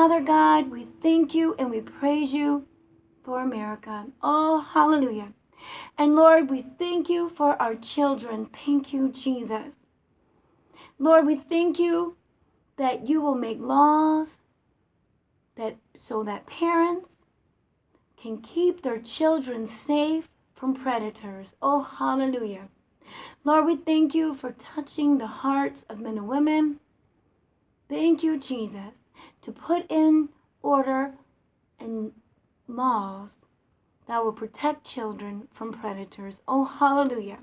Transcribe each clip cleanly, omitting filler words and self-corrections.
Father God, we thank you and we praise you for America. Oh, hallelujah. And Lord, we thank you for our children. Thank you, Jesus. Lord, we thank you that you will make laws so that parents can keep their children safe from predators. Oh, hallelujah. Lord, we thank you for touching the hearts of men and women. Thank you, Jesus, to put in order and laws that will protect children from predators. Oh, hallelujah.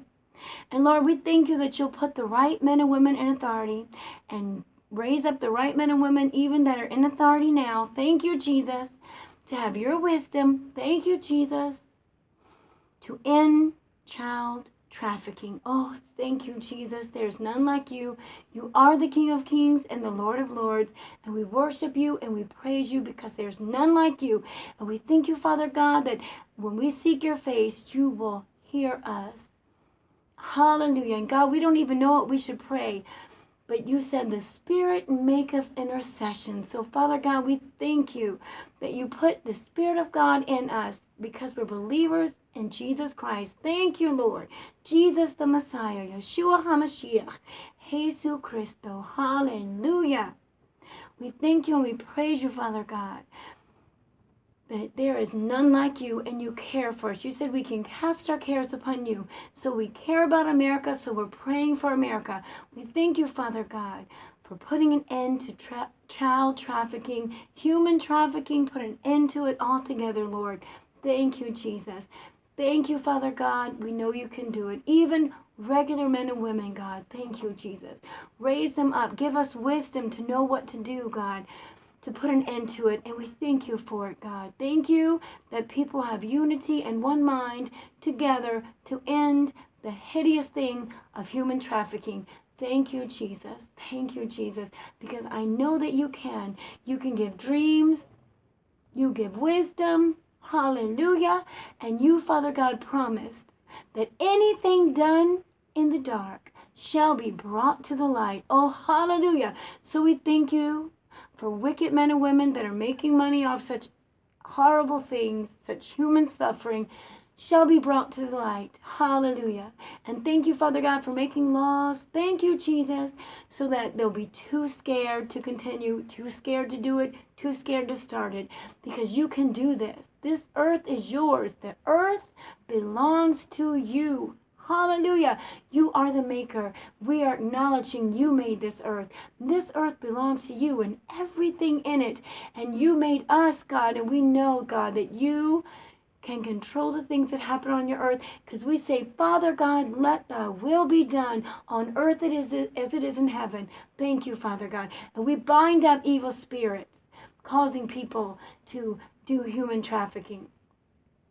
And Lord, we thank you that you'll put the right men and women in authority and raise up the right men and women even that are in authority now. Thank you, Jesus, to have your wisdom. Thank you, Jesus, to end child trafficking. Oh, thank you, Jesus. There's none like you. You are the King of Kings and the Lord of Lords. And we worship you and we praise you because there's none like you. And we thank you, Father God, that when we seek your face, you will hear us. Hallelujah. And God, we don't even know what we should pray. But you said the Spirit maketh intercession. So, Father God, we thank you that you put the Spirit of God in us because we're believers in Jesus Christ. Thank you, Lord. Jesus the Messiah, Yeshua HaMashiach, Jesus Christo. Hallelujah. We thank you and we praise you, Father God, that there is none like you and you care for us. You said we can cast our cares upon you. So we care about America, so we're praying for America. We thank you, Father God, for putting an end to child trafficking, human trafficking. Put an end to it altogether, Lord. Thank you, Jesus. Thank you, Father God. We know you can do it. Even regular men and women, God. Thank you, Jesus. Raise them up. Give us wisdom to know what to do, God, to put an end to it. And we thank you for it, God. Thank you that people have unity and one mind together to end the hideous thing of human trafficking. Thank you, Jesus. Thank you, Jesus. Because I know that you can. You can give dreams. You give wisdom. Hallelujah. And you, Father God, promised that anything done in the dark shall be brought to the light. Oh, hallelujah. So we thank you for wicked men and women that are making money off such horrible things, such human suffering, shall be brought to the light. Hallelujah. And thank you, Father God, for making laws. Thank you, Jesus, so that they'll be too scared to continue, too scared to do it, too scared to start it, because you can do this. This earth is yours. The earth belongs to you. Hallelujah. You are the maker. We are acknowledging you made this earth. This earth belongs to you and everything in it. And you made us, God. And we know, God, that you can control the things that happen on your earth. Because we say, Father God, let thy will be done on earth as it is in heaven. Thank you, Father God. And we bind up evil spirits causing people to do human trafficking.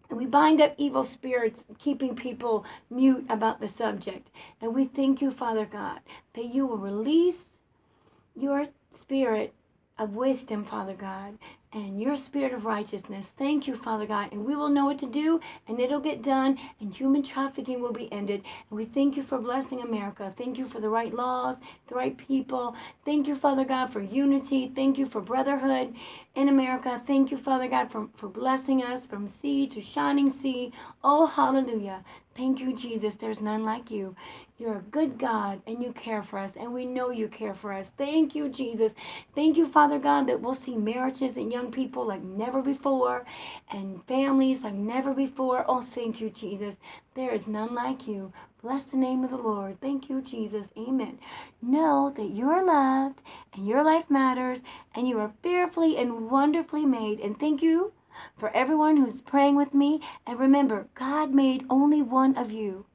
And we bind up evil spirits, keeping people mute about the subject. And we thank you, Father God, that you will release your spirit of wisdom, Father God, and your spirit of righteousness. Thank you, Father God. And we will know what to do, and it'll get done, and human trafficking will be ended. And we thank you for blessing America. Thank you for the right laws, the right people. Thank you, Father God, for unity. Thank you for brotherhood in America. Thank you, Father God, for blessing us from sea to shining sea. Oh, hallelujah. Thank you, Jesus. There's none like you. You're a good God, and you care for us, and we know you care for us. Thank you, Jesus. Thank you, Father God, that we'll see marriages and young people like never before, and families like never before. Oh, thank you, Jesus. There is none like you. Bless the name of the Lord. Thank you, Jesus. Amen. Know that you are loved, and your life matters, and you are fearfully and wonderfully made. And thank you for everyone who's praying with me. And remember, God made only one of you.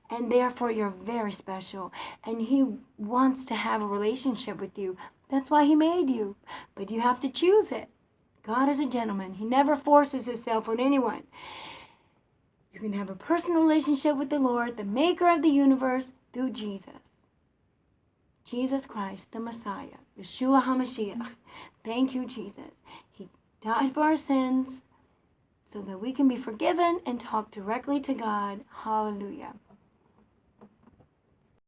And therefore, you're very special. And he wants to have a relationship with you. That's why he made you. But you have to choose it. God is a gentleman. He never forces himself on anyone. You can have a personal relationship with the Lord, the maker of the universe, through Jesus. Jesus Christ, the Messiah. Yeshua HaMashiach. Thank you, Jesus. He died for our sins so that we can be forgiven and talk directly to God. Hallelujah.